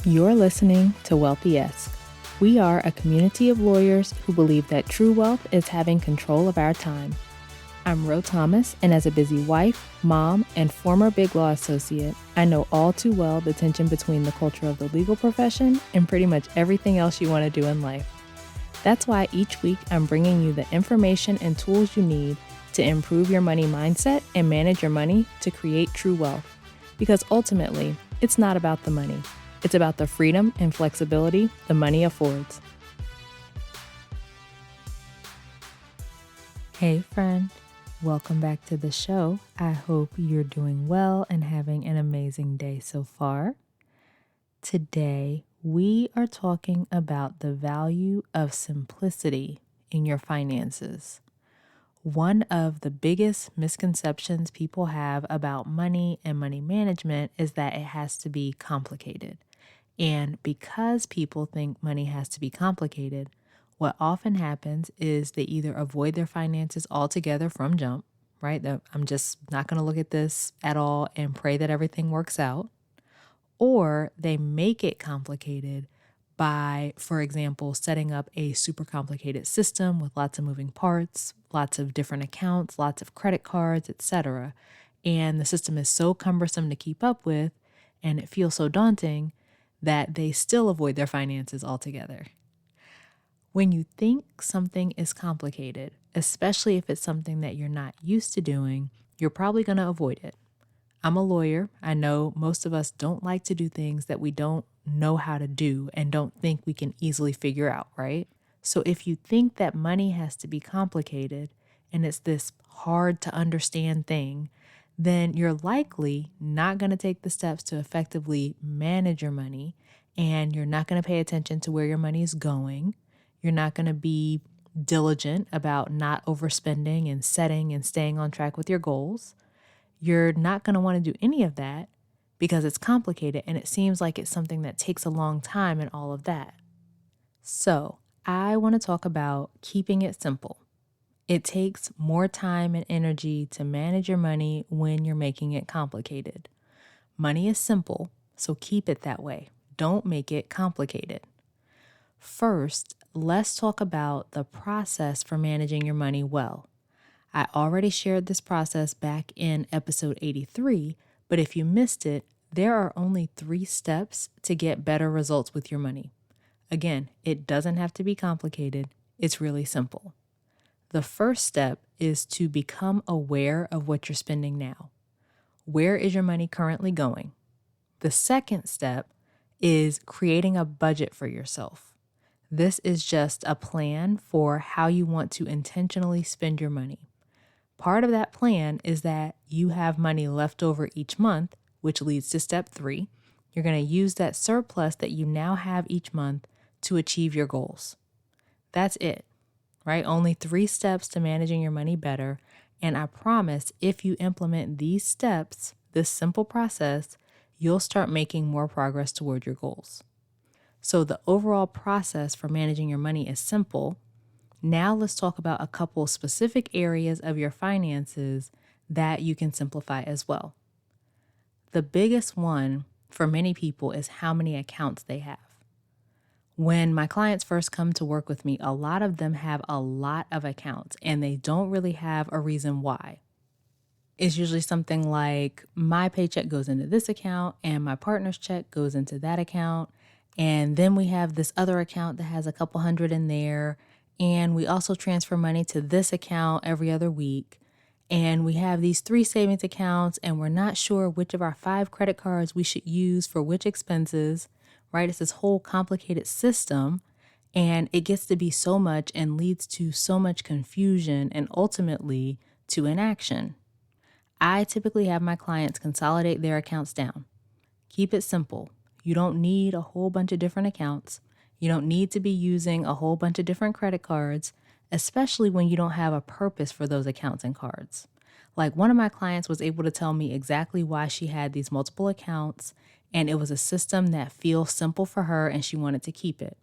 You're listening to Wealthy-esque. We are a community of lawyers who believe that true wealth is having control of our time. I'm Ro Thomas, and as a busy wife, mom, and former Big Law associate, I know all too well the tension between the culture of the legal profession and pretty much everything else you want to do in life. That's why each week I'm bringing you the information and tools you need to improve your money mindset and manage your money to create true wealth. Because ultimately, it's not about the money. It's about the freedom and flexibility the money affords. Hey friend, welcome back to the show. I hope you're doing well and having an amazing day so far. Today, we are talking about the value of simplicity in your finances. One of the biggest misconceptions people have about money and money management is that it has to be complicated. And because people think money has to be complicated, what often happens is they either avoid their finances altogether from jump, right? I'm just not going to look at this at all and pray that everything works out. Or they make it complicated by, for example, setting up a super complicated system with lots of moving parts, lots of different accounts, lots of credit cards, etc. And the system is so cumbersome to keep up with, and it feels so daunting that they still avoid their finances altogether. When you think something is complicated, especially if it's something that you're not used to doing, you're probably going to avoid it. I'm a lawyer. I know most of us don't like to do things that we don't know how to do and don't think we can easily figure out, right? So if you think that money has to be complicated and it's this hard to understand thing, then you're likely not going to take the steps to effectively manage your money, and you're not going to pay attention to where your money is going. You're not going to be diligent about not overspending and setting and staying on track with your goals. You're not going to want to do any of that because it's complicated and it seems like it's something that takes a long time and all of that. So I want to talk about keeping it simple. It takes more time and energy to manage your money when you're making it complicated. Money is simple, so keep it that way. Don't make it complicated. First, let's talk about the process for managing your money well. I already shared this process back in episode 83, but if you missed it, there are only 3 steps to get better results with your money. Again, it doesn't have to be complicated. It's really simple. The first step is to become aware of what you're spending now. Where is your money currently going? The second step is creating a budget for yourself. This is just a plan for how you want to intentionally spend your money. Part of that plan is that you have money left over each month, which leads to step 3. You're going to use that surplus that you now have each month to achieve your goals. That's it, right? Only 3 steps to managing your money better. And I promise if you implement these steps, this simple process, you'll start making more progress toward your goals. So the overall process for managing your money is simple. Now let's talk about a couple specific areas of your finances that you can simplify as well. The biggest one for many people is how many accounts they have. When my clients first come to work with me, a lot of them have a lot of accounts and they don't really have a reason why. It's usually something like my paycheck goes into this account and my partner's check goes into that account. And then we have this other account that has a couple hundred in there. And we also transfer money to this account every other week. And we have these 3 savings accounts and we're not sure which of our 5 credit cards we should use for which expenses, right? It's this whole complicated system and it gets to be so much and leads to so much confusion and ultimately to inaction. I typically have my clients consolidate their accounts down. Keep it simple. You don't need a whole bunch of different accounts. You don't need to be using a whole bunch of different credit cards, especially when you don't have a purpose for those accounts and cards. Like one of my clients was able to tell me exactly why she had these multiple accounts, and it was a system that feels simple for her and she wanted to keep it.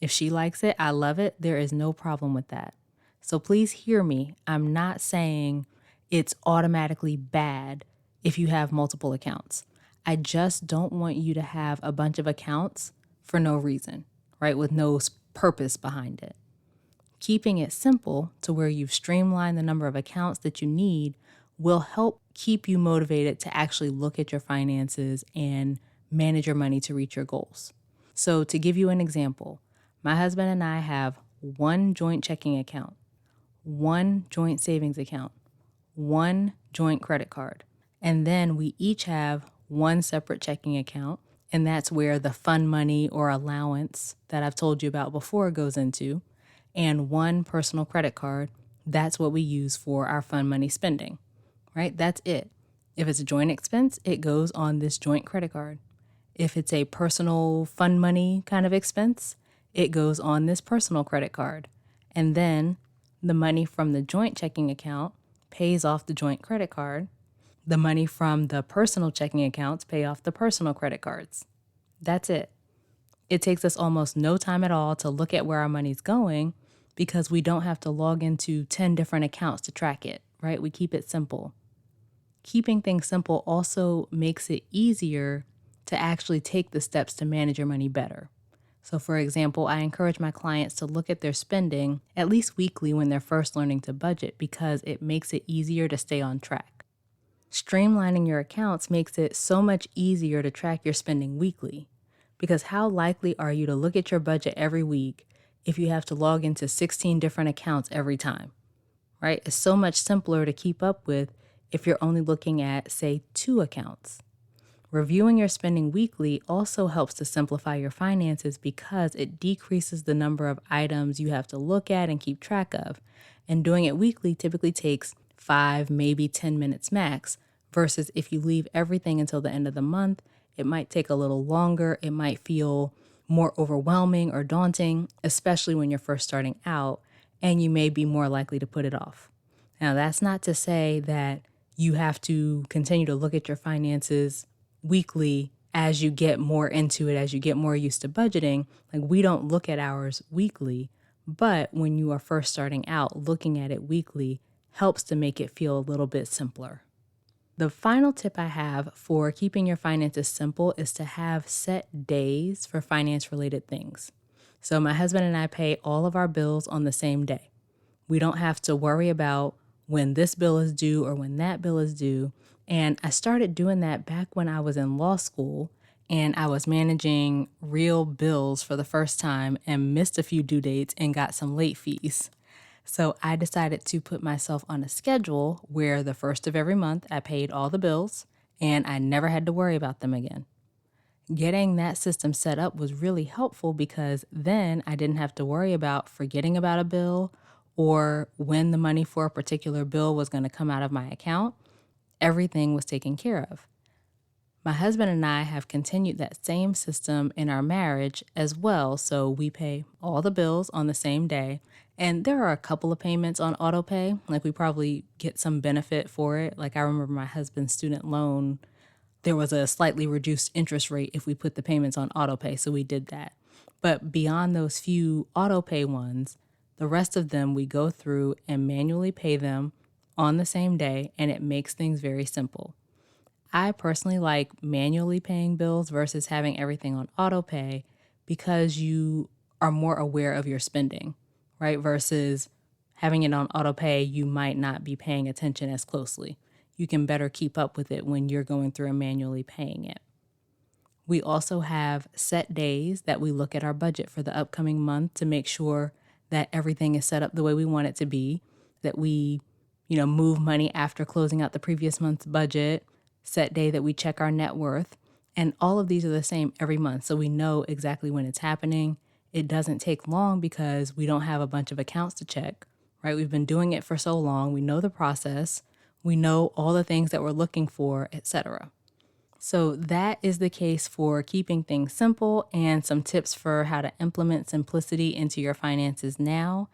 If she likes it, I love it. There is no problem with that. So please hear me. I'm not saying it's automatically bad if you have multiple accounts. I just don't want you to have a bunch of accounts for no reason, right? With no purpose behind it. Keeping it simple to where you've streamlined the number of accounts that you need will help keep you motivated to actually look at your finances and manage your money to reach your goals. So to give you an example, my husband and I have one joint checking account, one joint savings account, one joint credit card, and then we each have one separate checking account, and that's where the fund money or allowance that I've told you about before goes into, and one personal credit card. That's what we use for our fund money spending, right? That's it. If it's a joint expense, it goes on this joint credit card. If it's a personal fund money kind of expense, it goes on this personal credit card. And then the money from the joint checking account pays off the joint credit card. The money from the personal checking accounts pay off the personal credit cards. That's it. It takes us almost no time at all to look at where our money's going because we don't have to log into 10 different accounts to track it, right? We keep it simple. Keeping things simple also makes it easier to actually take the steps to manage your money better. So for example, I encourage my clients to look at their spending at least weekly when they're first learning to budget because it makes it easier to stay on track. Streamlining your accounts makes it so much easier to track your spending weekly because how likely are you to look at your budget every week if you have to log into 16 different accounts every time, right? It's so much simpler to keep up with if you're only looking at, say, 2 accounts. Reviewing your spending weekly also helps to simplify your finances because it decreases the number of items you have to look at and keep track of. And doing it weekly typically takes 5, maybe 10 minutes max, versus if you leave everything until the end of the month, it might take a little longer. It might feel more overwhelming or daunting, especially when you're first starting out, and you may be more likely to put it off. Now, that's not to say that you have to continue to look at your finances weekly as you get more into it, as you get more used to budgeting. Like, we don't look at ours weekly, but when you are first starting out, looking at it weekly helps to make it feel a little bit simpler. The final tip I have for keeping your finances simple is to have set days for finance-related things. So my husband and I pay all of our bills on the same day. We don't have to worry about when this bill is due or when that bill is due. And I started doing that back when I was in law school and I was managing real bills for the first time and missed a few due dates and got some late fees. So I decided to put myself on a schedule where the first of every month I paid all the bills and I never had to worry about them again. Getting that system set up was really helpful because then I didn't have to worry about forgetting about a bill or when the money for a particular bill was going to come out of my account. Everything was taken care of. My husband and I have continued that same system in our marriage as well. So we pay all the bills on the same day. And there are a couple of payments on auto pay. Like, we probably get some benefit for it. Like, I remember my husband's student loan, there was a slightly reduced interest rate if we put the payments on auto pay. So we did that. But beyond those few auto pay ones, the rest of them we go through and manually pay them on the same day, and it makes things very simple. I personally like manually paying bills versus having everything on auto pay because you are more aware of your spending, right? Versus having it on auto pay, you might not be paying attention as closely. You can better keep up with it when you're going through and manually paying it. We also have set days that we look at our budget for the upcoming month to make sure that everything is set up the way we want it to be, that we, move money after closing out the previous month's budget, set day that we check our net worth. And all of these are the same every month. So we know exactly when it's happening. It doesn't take long because we don't have a bunch of accounts to check, right? We've been doing it for so long. We know the process. We know all the things that we're looking for, etc. So that is the case for keeping things simple and some tips for how to implement simplicity into your finances now.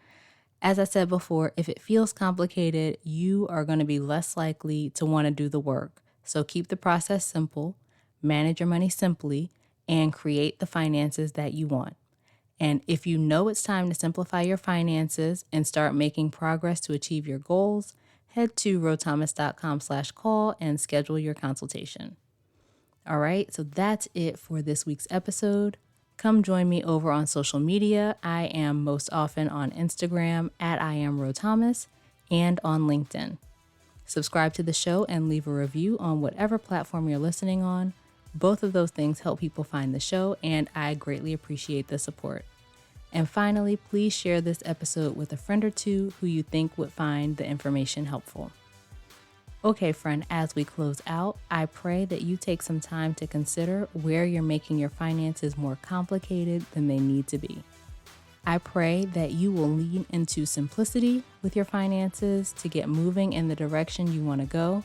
As I said before, if it feels complicated, you are going to be less likely to want to do the work. So keep the process simple, manage your money simply, and create the finances that you want. And if you know it's time to simplify your finances and start making progress to achieve your goals, head to rothomas.com/call and schedule your consultation. All right, so that's it for this week's episode. Come join me over on social media. I am most often on Instagram at IamRoThomas and on LinkedIn. Subscribe to the show and leave a review on whatever platform you're listening on. Both of those things help people find the show, and I greatly appreciate the support. And finally, please share this episode with a friend or two who you think would find the information helpful. Okay, friend, as we close out, I pray that you take some time to consider where you're making your finances more complicated than they need to be. I pray that you will lean into simplicity with your finances to get moving in the direction you want to go.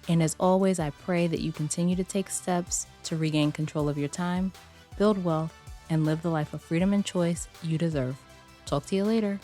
And as always, I pray that you continue to take steps to regain control of your time, build wealth, and live the life of freedom and choice you deserve. Talk to you later.